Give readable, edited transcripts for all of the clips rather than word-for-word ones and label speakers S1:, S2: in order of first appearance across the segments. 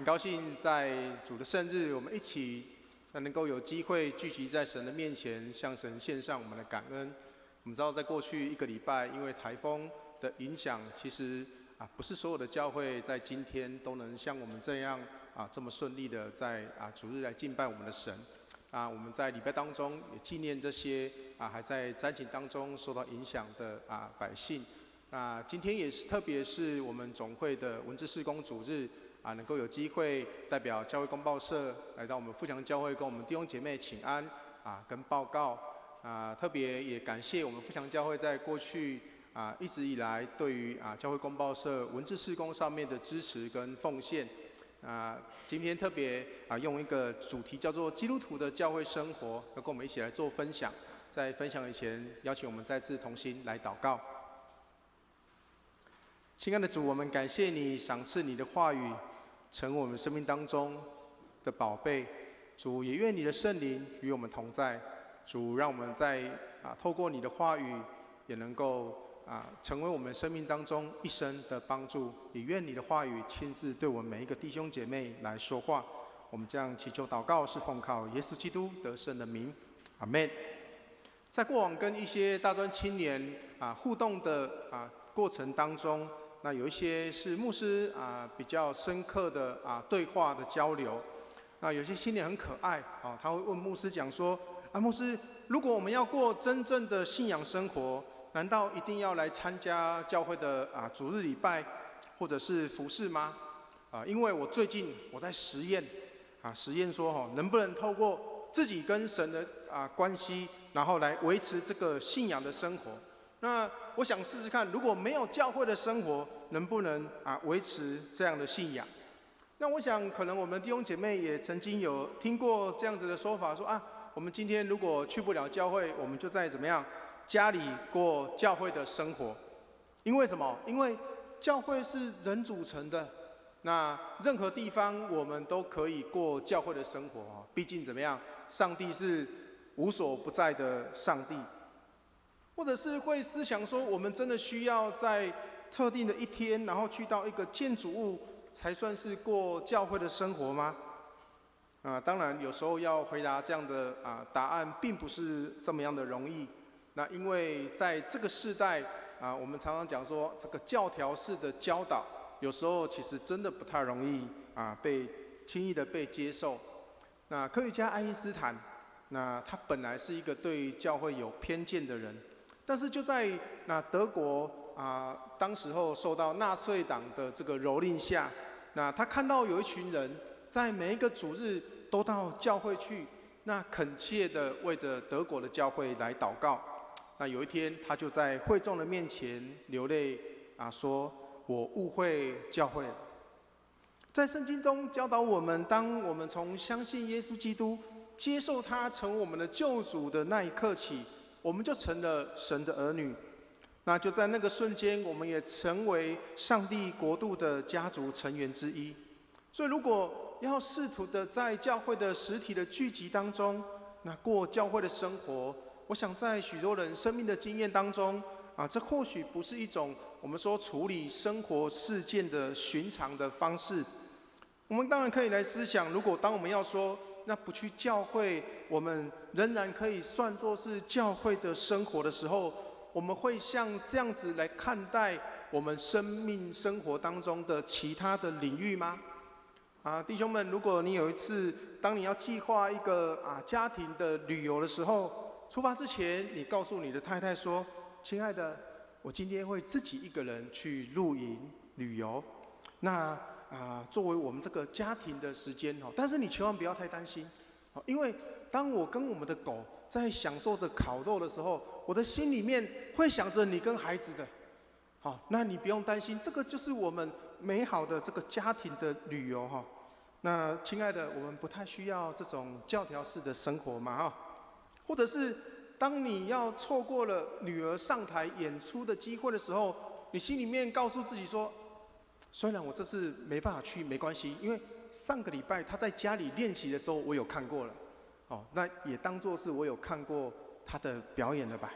S1: 很高兴在主的圣日，我们一起才能够有机会聚集在神的面前，向神献上我们的感恩。我们知道，在过去一个礼拜，因为台风的影响，其实不是所有的教会在今天都能像我们这样这么顺利的在主日来敬拜我们的神。我们在礼拜当中也纪念这些还在灾情当中受到影响的百姓。今天也是，特别是我们总会的文字事工主日能够有机会代表教会公报社来到我们富强教会，跟我们弟兄姐妹请安跟报告特别也感谢我们富强教会在过去一直以来对于教会公报社文字事工上面的支持跟奉献。今天特别用一个主题叫做基督徒的教会生活，要跟我们一起来做分享。在分享以前，邀请我们再次同心来祷告。亲爱的主，我们感谢你赏赐你的话语，成为我们生命当中的宝贝。主，也愿你的圣灵与我们同在。主，让我们在透过你的话语，也能够成为我们生命当中一生的帮助。也愿你的话语亲自对我们每一个弟兄姐妹来说话。我们这样祈求祷告，是奉靠耶稣基督得胜的名，阿们。在过往跟一些大专青年互动的过程当中，那有一些是牧师比较深刻的对话的交流。那有些青年很可爱他会问牧师讲说牧师，如果我们要过真正的信仰生活，难道一定要来参加教会的主日礼拜或者是服事吗？因为我最近在实验说能不能透过自己跟神的关系，然后来维持这个信仰的生活。那我想试试看，如果没有教会的生活，能不能维持这样的信仰？那我想，可能我们弟兄姐妹也曾经有听过这样子的说法，说我们今天如果去不了教会，我们就在怎么样家里过教会的生活。因为什么？因为教会是人组成的，那任何地方我们都可以过教会的生活毕竟怎么样，上帝是无所不在的上帝。或者是会思想说，我们真的需要在特定的一天，然后去到一个建筑物，才算是过教会的生活吗？当然，有时候要回答这样的答案，并不是这么样的容易。那因为在这个世代我们常常讲说，这个教条式的教导，有时候其实真的不太容易被轻易的被接受。那科学家爱因斯坦，那他本来是一个对教会有偏见的人。但是就在德国当时候受到纳粹党的这个蹂躏下，那他看到有一群人在每一个主日都到教会去，那恳切的为着德国的教会来祷告。那有一天，他就在会众的面前流泪说：“我误会教会了。”在圣经中教导我们，当我们从相信耶稣基督、接受他成为我们的救主的那一刻起，我们就成了神的儿女。那就在那个瞬间，我们也成为上帝国度的家族成员之一。所以如果要试图的在教会的实体的聚集当中那过教会的生活，我想在许多人生命的经验当中这或许不是一种我们说处理生活事件的寻常的方式。我们当然可以来思想，如果当我们要说那不去教会，我们仍然可以算作是教会的生活的时候，我们会像这样子来看待我们生命生活当中的其他的领域吗？弟兄们，如果你有一次，当你要计划一个家庭的旅游的时候，出发之前，你告诉你的太太说：“亲爱的，我今天会自己一个人去露营旅游。”那作为我们这个家庭的时间但是你千万不要太担心因为当我跟我们的狗在享受着烤肉的时候，我的心里面会想着你跟孩子的那你不用担心，这个就是我们美好的这个家庭的旅游那亲爱的，我们不太需要这种教条式的生活嘛或者是当你要错过了女儿上台演出的机会的时候，你心里面告诉自己说，虽然我这次没办法去，没关系，因为上个礼拜他在家里练习的时候，我有看过了，那也当作是我有看过他的表演了吧。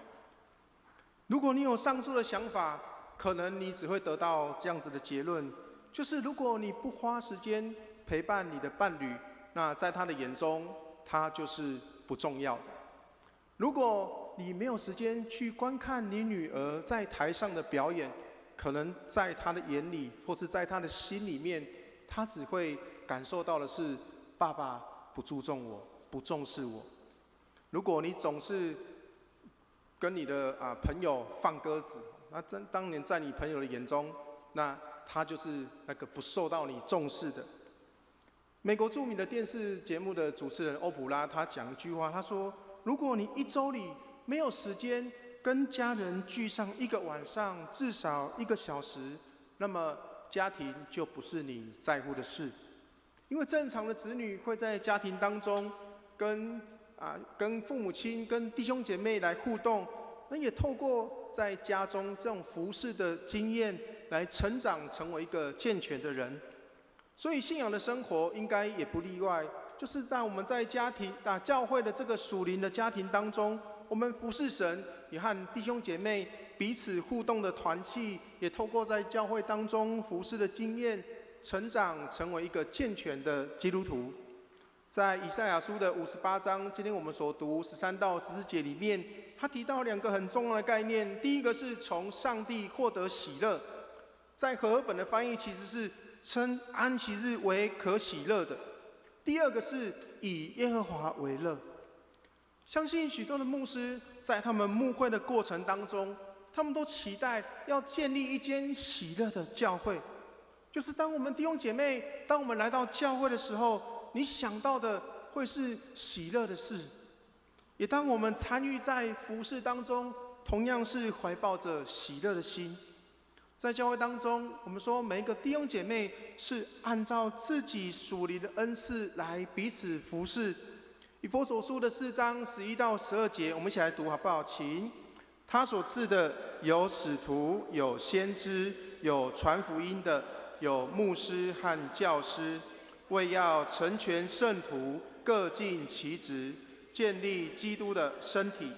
S1: 如果你有上述的想法，可能你只会得到这样子的结论，就是如果你不花时间陪伴你的伴侣，那在他的眼中，他就是不重要的。如果你没有时间去观看你女儿在台上的表演，可能在他的眼里，或是在他的心里面，他只会感受到的是爸爸不注重我，不重视我。如果你总是跟你的朋友放鸽子，那当年在你朋友的眼中，那他就是那个不受到你重视的。美国著名的电视节目的主持人欧普拉，他讲一句话，他说：如果你一周里没有时间跟家人聚上一个晚上，至少1个小时，那么家庭就不是你在乎的事。因为正常的子女会在家庭当中跟父母亲、跟弟兄姐妹来互动，那也透过在家中这种服事的经验来成长，成为一个健全的人。所以信仰的生活应该也不例外，就是在我们在教会的这个属灵的家庭当中，我们服事神，也和弟兄姐妹彼此互动的团契，也透过在教会当中服事的经验，成长成为一个健全的基督徒。在以赛亚书的58章，今天我们所读13到14节里面，他提到2个很重要的概念。第一个是从上帝获得喜乐，在和合本的翻译其实是称安息日为可喜乐的。第二个是以耶和华为乐。相信许多的牧师在他们牧会的过程当中，他们都期待要建立一间喜乐的教会。就是当我们弟兄姐妹，当我们来到教会的时候，你想到的会是喜乐的事，也当我们参与在服事当中，同样是怀抱着喜乐的心。在教会当中，我们说每一个弟兄姐妹是按照自己属灵的恩赐来彼此服事。以弗所书的4章11到12节，我们一起来读好不好？请。他所赐的有使徒，有先知，有传福音的，有牧师和教师，为要成全圣徒，各尽其职，建立基督的身体。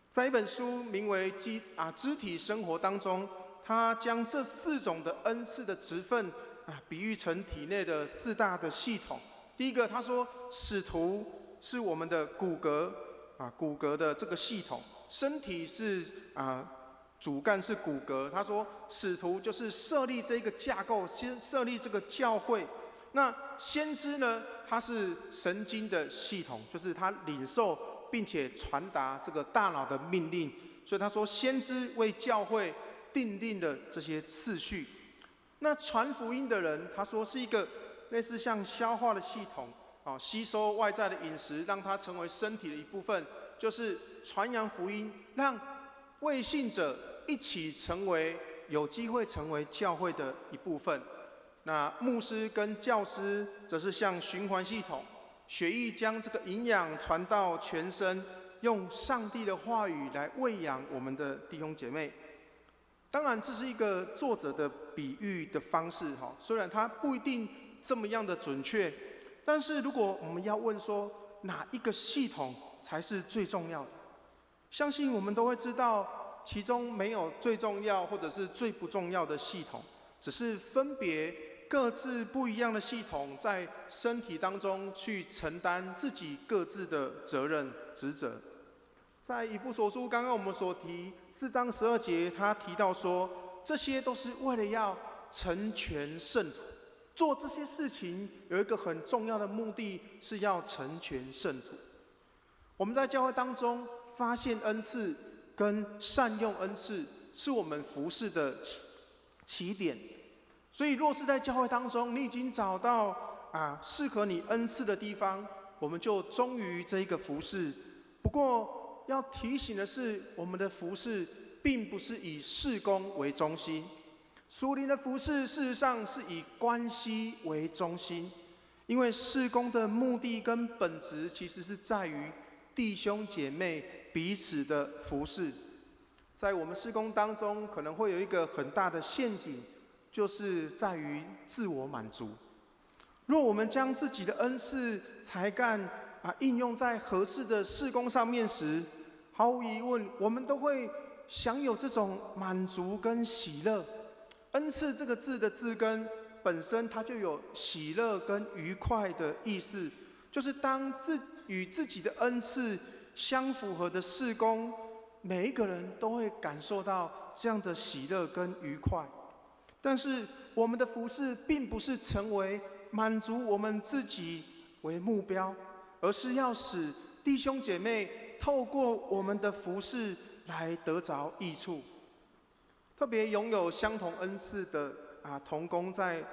S1: 在一本书名为肢体生活当中，他将这4种的恩赐的职分比喻成体内的4大的系统。第一个，他说使徒是我们的骨骼的这个系统，身体是主干是骨骼。他说使徒就是设立这个架构，设立这个教会。那先知呢，他是神经的系统，就是他领受并且传达这个大脑的命令。所以他说先知为教会订定了这些次序。那传福音的人，他说是一个类似像消化的系统，吸收外在的饮食，让它成为身体的一部分，就是传扬福音，让未信者一起有机会成为教会的一部分。那牧师跟教师则是像循环系统，血液将这个营养传到全身，用上帝的话语来喂养我们的弟兄姐妹。当然，这是一个作者的比喻的方式，虽然它不一定这么样的准确，但是如果我们要问说哪一个系统才是最重要的，相信我们都会知道，其中没有最重要或者是最不重要的系统，只是分别各自不一样的系统在身体当中去承担自己各自的责任职责。在以弗所书刚刚我们所提4章12节，他提到说，这些都是为了要成全圣徒。做这些事情有一个很重要的目的，是要成全圣徒。我们在教会当中发现恩赐跟善用恩赐，是我们服事的起点。所以若是在教会当中，你已经找到适合你恩赐的地方，我们就忠于这一个服事。不过要提醒的是，我们的服事并不是以事工为中心，属灵的服事事实上是以关系为中心，因为事工的目的跟本质其实是在于弟兄姐妹彼此的服事。在我们事工当中，可能会有一个很大的陷阱，就是在于自我满足。若我们将自己的恩赐才干应用在合适的事工上面时，毫无疑问，我们都会享有这种满足跟喜乐。恩赐这个字的字根本身它就有喜乐跟愉快的意思，就是当与自己的恩赐相符合的事工，每一个人都会感受到这样的喜乐跟愉快。但是我们的服事并不是成为满足我们自己为目标，而是要使弟兄姐妹透过我们的服事来得着益处。特别拥有相同恩赐的同工在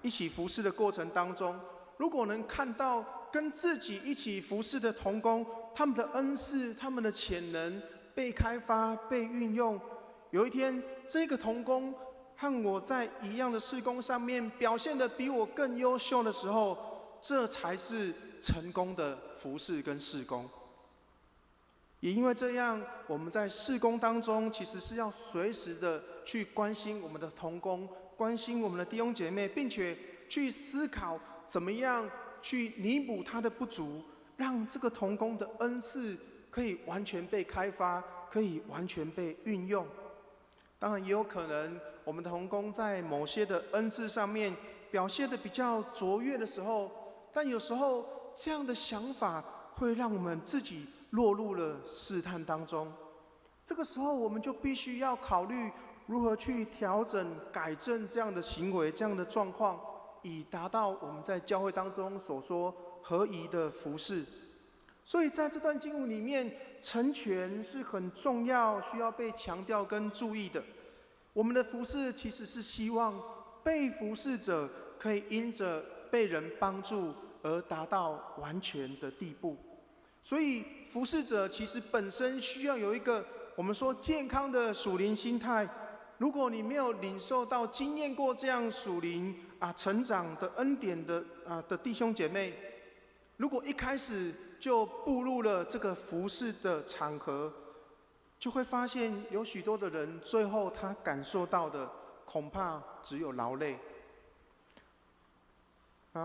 S1: 一起服事的过程当中，如果能看到跟自己一起服事的同工，他们的恩赐、他们的潜能被开发、被运用，有一天这个同工和我在一样的事工上面表现得比我更优秀的时候，这才是成功的服事跟事工。也因为这样，我们在事工当中，其实是要随时的去关心我们的同工，关心我们的弟兄姐妹，并且去思考怎么样去弥补他的不足，让这个同工的恩赐可以完全被开发，可以完全被运用。当然，也有可能我们的同工在某些的恩赐上面表现得比较卓越的时候，但有时候这样的想法会让我们自己落入了试探当中。这个时候，我们就必须要考虑如何去调整、改正这样的行为、这样的状况，以达到我们在教会当中所说合宜的服事。所以在这段经文里面，成全是很重要，需要被强调跟注意的。我们的服事其实是希望被服事者可以因着被人帮助而达到完全的地步。所以服事者其实本身需要有一个我们说健康的属灵心态。如果你没有领受到、经验过这样属灵成长的恩典的弟兄姐妹，如果一开始就步入了这个服事的场合，就会发现有许多的人最后他感受到的恐怕只有劳累。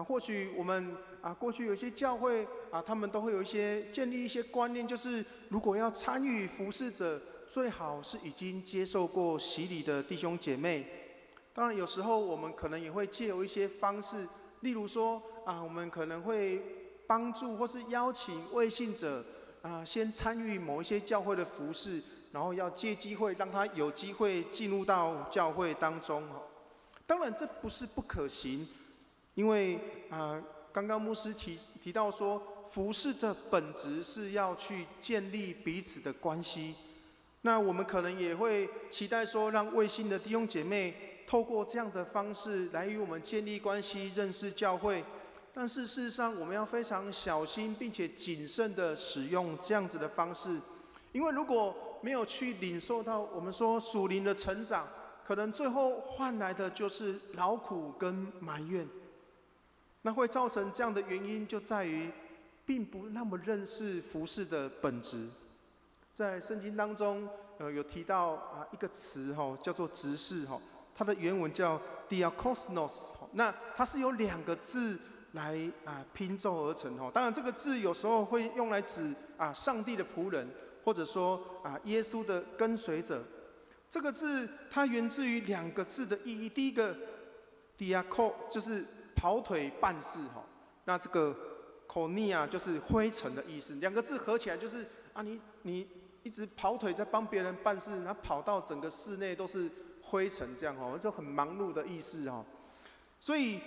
S1: 或许我们过去有些教会他们都会有一些建立一些观念，就是如果要参与服事者，最好是已经接受过洗礼的弟兄姐妹。当然，有时候我们可能也会借由一些方式，例如说我们可能会帮助或是邀请未信者先参与某一些教会的服事，然后要借机会让他有机会进入到教会当中。当然，这不是不可行。因为刚刚牧师提到说，服事的本质是要去建立彼此的关系。那我们可能也会期待说，让未信的弟兄姐妹透过这样的方式来与我们建立关系、认识教会。但是事实上，我们要非常小心并且谨慎地使用这样子的方式，因为如果没有去领受到我们说属灵的成长，可能最后换来的就是劳苦跟埋怨。那会造成这样的原因，就在于并不那么认识服事的本质。在圣经当中，有提到一个词叫做执事它的原文叫 diakonos， 那它是由2个字来拼凑而成当然，这个字有时候会用来指上帝的仆人，或者说耶稣的跟随者。这个字它源自于2个字的意义，第一个 diako 就是跑腿办事那这个 konia 就是灰尘的意思，2个字合起来就是你一直跑腿在帮别人办事，然后跑到整个室内都是灰尘，这样就很忙碌的意思所以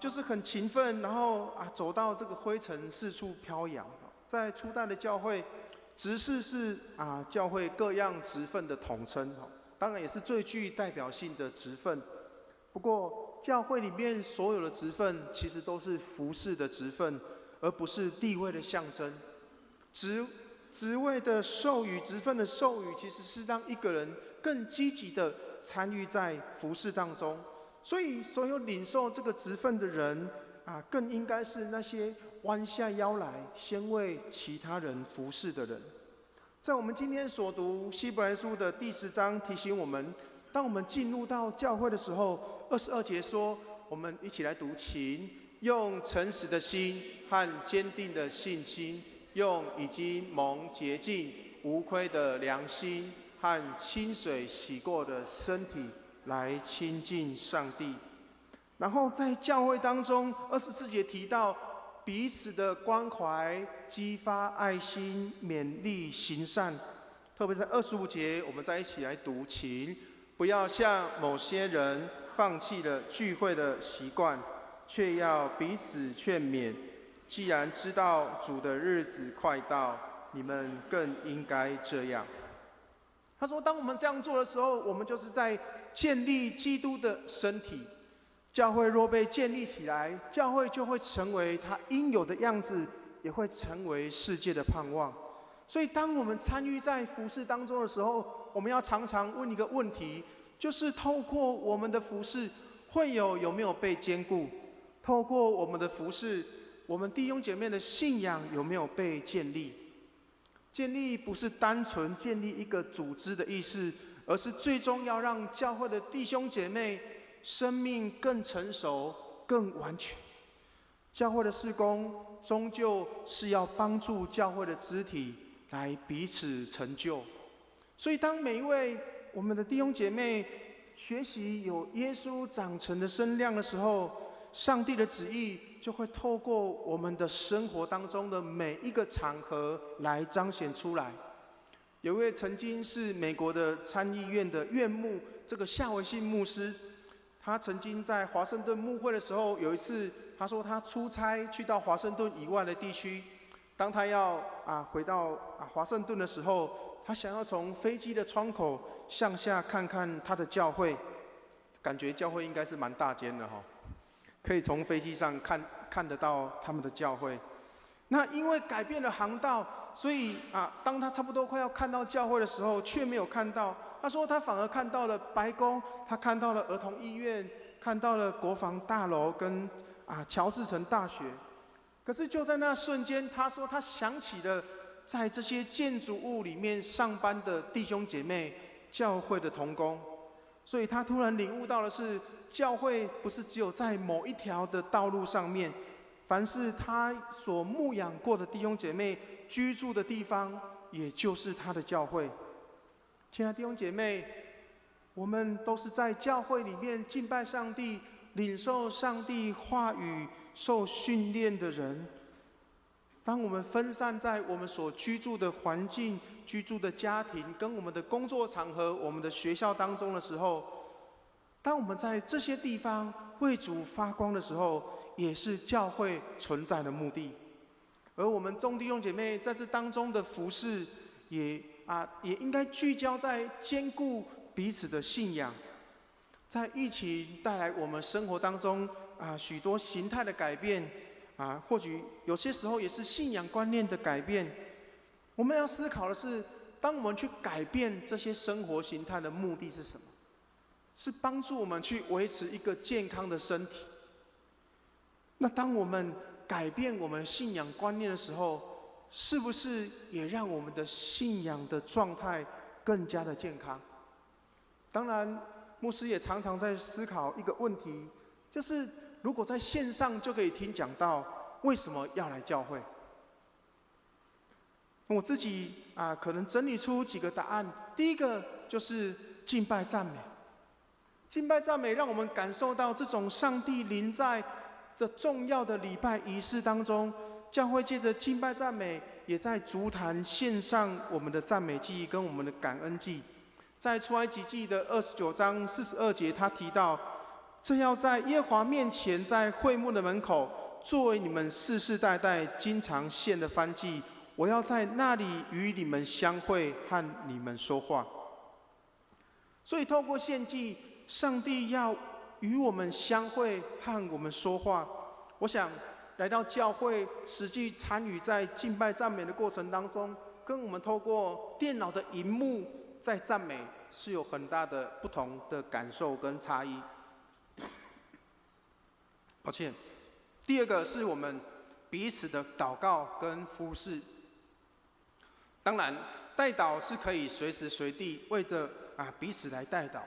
S1: 就是很勤奋，然后走到这个灰尘四处飘扬。在初代的教会，执事是教会各样职分的统称当然也是最具代表性的职分。不过教会里面所有的职分其实都是服事的职分，而不是地位的象征。职位的授予、职分的授予，其实是让一个人更积极的参与在服事当中。所以所有领受这个职分的人更应该是那些弯下腰来先为其他人服事的人。在我们今天所读希伯来书的第10章提醒我们，当我们进入到教会的时候，22节说，我们一起来读，请用诚实的心和坚定的信心，用已经蒙洁净无亏的良心和清水洗过的身体来亲近上帝。然后在教会当中，24节提到彼此的关怀、激发爱心、勉励行善。特别在25节，我们再一起来读，请不要像某些人放弃了聚会的习惯，却要彼此劝勉。既然知道主的日子快到，你们更应该这样。他说，当我们这样做的时候，我们就是在建立基督的身体。教会若被建立起来，教会就会成为它应有的样子，也会成为世界的盼望。所以当我们参与在服事当中的时候，我们要常常问一个问题，就是透过我们的服事，会有没有被坚固？透过我们的服事，我们弟兄姐妹的信仰有没有被建立？建立不是单纯建立一个组织的意思，而是最终要让教会的弟兄姐妹生命更成熟、更完全。教会的事工终究是要帮助教会的肢体来彼此成就。所以当每一位我们的弟兄姐妹学习有耶稣长成的身量的时候，上帝的旨意就会透过我们的生活当中的每一个场合来彰显出来。有一位曾经是美国的参议院的院牧，这个夏维信牧师，他曾经在华盛顿牧会的时候，有一次他说他出差去到华盛顿以外的地区，当他要回到华盛顿的时候，他想要从飞机的窗口向下看看他的教会，感觉教会应该是蛮大间的哈，可以从飞机上看得到他们的教会。那因为改变了航道，所以当他差不多快要看到教会的时候，却没有看到。他说他反而看到了白宫，他看到了儿童医院，看到了国防大楼跟乔治城大学。可是就在那瞬间，他说他想起了在这些建筑物里面上班的弟兄姐妹、教会的同工，所以他突然领悟到的是，教会不是只有在某一条的道路上面，凡是他所牧养过的弟兄姐妹居住的地方，也就是他的教会。亲爱的弟兄姐妹，我们都是在教会里面敬拜上帝、领受上帝话语、受训练的人。当我们分散在我们所居住的环境、居住的家庭、跟我们的工作场合、我们的学校当中的时候，当我们在这些地方为主发光的时候，也是教会存在的目的。而我们众弟兄姐妹在这当中的服事，也应该聚焦在兼顾彼此的信仰。在疫情带来我们生活当中许多形态的改变或许有些时候也是信仰观念的改变。我们要思考的是，当我们去改变这些生活形态的目的是什么？是帮助我们去维持一个健康的身体。那当我们改变我们信仰观念的时候，是不是也让我们的信仰的状态更加的健康？当然，牧师也常常在思考一个问题，就是如果在线上就可以听讲道，为什么要来教会？我自己可能整理出几个答案。第一个就是敬拜赞美。敬拜赞美让我们感受到这种上帝临在的重要的礼拜仪式当中，教会借着敬拜赞美，也在足坛献上我们的赞美祭跟我们的感恩祭。在出埃及记的29章42节，他提到，这要在耶和华面前，在会幕的门口，作为你们世世代代经常献的燔祭，我要在那里与你们相会，和你们说话。所以透过献祭，上帝要与我们相会，和我们说话。我想来到教会，实际参与在敬拜赞美的过程当中，跟我们透过电脑的荧幕在赞美，是有很大的不同的感受跟差异。抱歉。第二个是我们彼此的祷告跟服事。当然，代祷是可以随时随地为着彼此来代祷。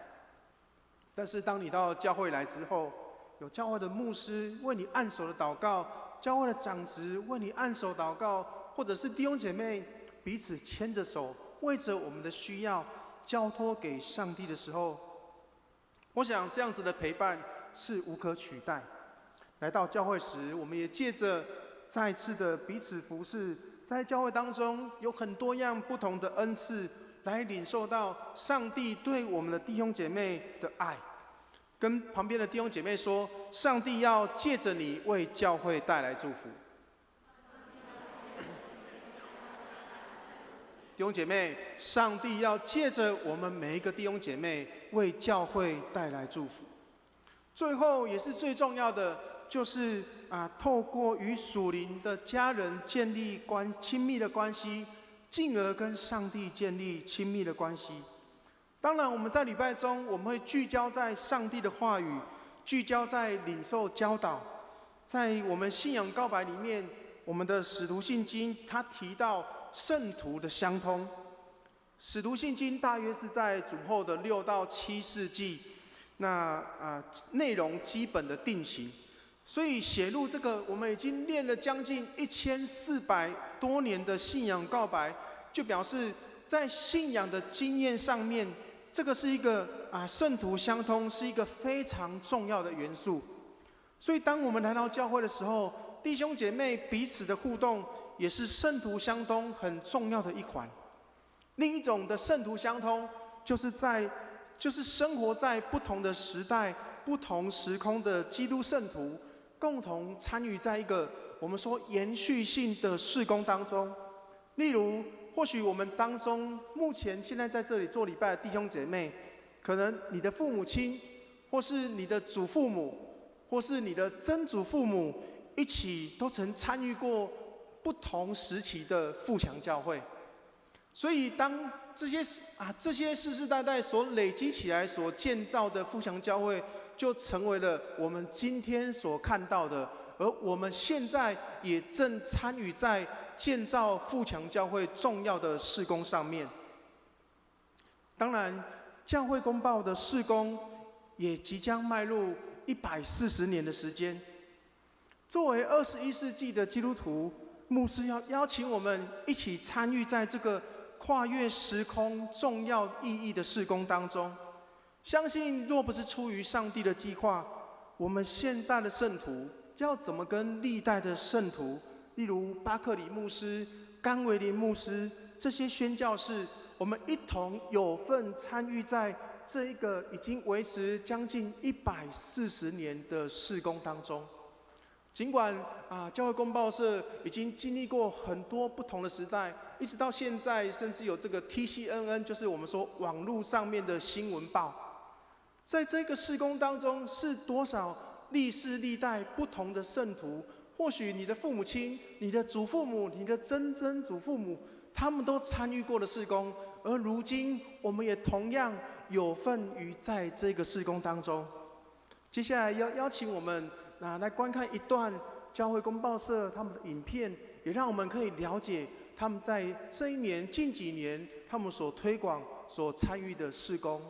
S1: 但是当你到教会来之后，有教会的牧师为你按手的祷告，教会的长执为你按手祷告，或者是弟兄姐妹彼此牵着手，为着我们的需要交托给上帝的时候，我想这样子的陪伴是无可取代。来到教会时，我们也借着再次的彼此服侍，在教会当中有很多样不同的恩赐，来领受到上帝对我们的弟兄姐妹的爱。跟旁边的弟兄姐妹说，上帝要借着你为教会带来祝福。弟兄姐妹，上帝要借着我们每一个弟兄姐妹为教会带来祝福。最后也是最重要的，就是透过与属灵的家人建立亲密的关系，进而跟上帝建立亲密的关系。当然，我们在礼拜中，我们会聚焦在上帝的话语，聚焦在领受教导。在我们信仰告白里面，我们的使徒信经他提到圣徒的相通。使徒信经大约是在主后的6到7世纪，内容基本的定型。所以写入这个，我们已经练了将近1400多年的信仰告白，就表示在信仰的经验上面，这个是一个圣徒相通，是一个非常重要的元素。所以当我们来到教会的时候，弟兄姐妹彼此的互动，也是圣徒相通很重要的一环。另一种的圣徒相通，就是生活在不同的时代、不同时空的基督圣徒，共同参与在一个我们说延续性的事工当中。例如，或许我们当中目前现在在这里做礼拜的弟兄姐妹，可能你的父母亲，或是你的祖父母，或是你的曾祖父母，一起都曾参与过不同时期的富强教会。所以当这些世世代代所累积起来所建造的富强教会，就成为了我们今天所看到的，而我们现在也正参与在建造富强教会重要的事工上面。当然，教会公报的事工也即将迈入140年的时间。作为21世纪的基督徒，牧师要邀请我们一起参与在这个跨越时空重要意义的事工当中。相信若不是出于上帝的计划，我们现代的圣徒要怎么跟历代的圣徒，例如巴克里牧师、甘维林牧师这些宣教士，我们一同有份参与在这一个已经维持将近140年的事工当中。尽管教会公报社已经经历过很多不同的时代，一直到现在，甚至有这个 TCNN， 就是我们说网络上面的新闻报。在这个事工当中，是多少历世历代不同的圣徒，或许你的父母亲、你的祖父母、你的曾曾祖父母，他们都参与过的事工，而如今我们也同样有份于在这个事工当中。接下来要邀请我们来观看一段教会公报社他们的影片，也让我们可以了解他们在这一年近几年他们所推广、所参与的事工。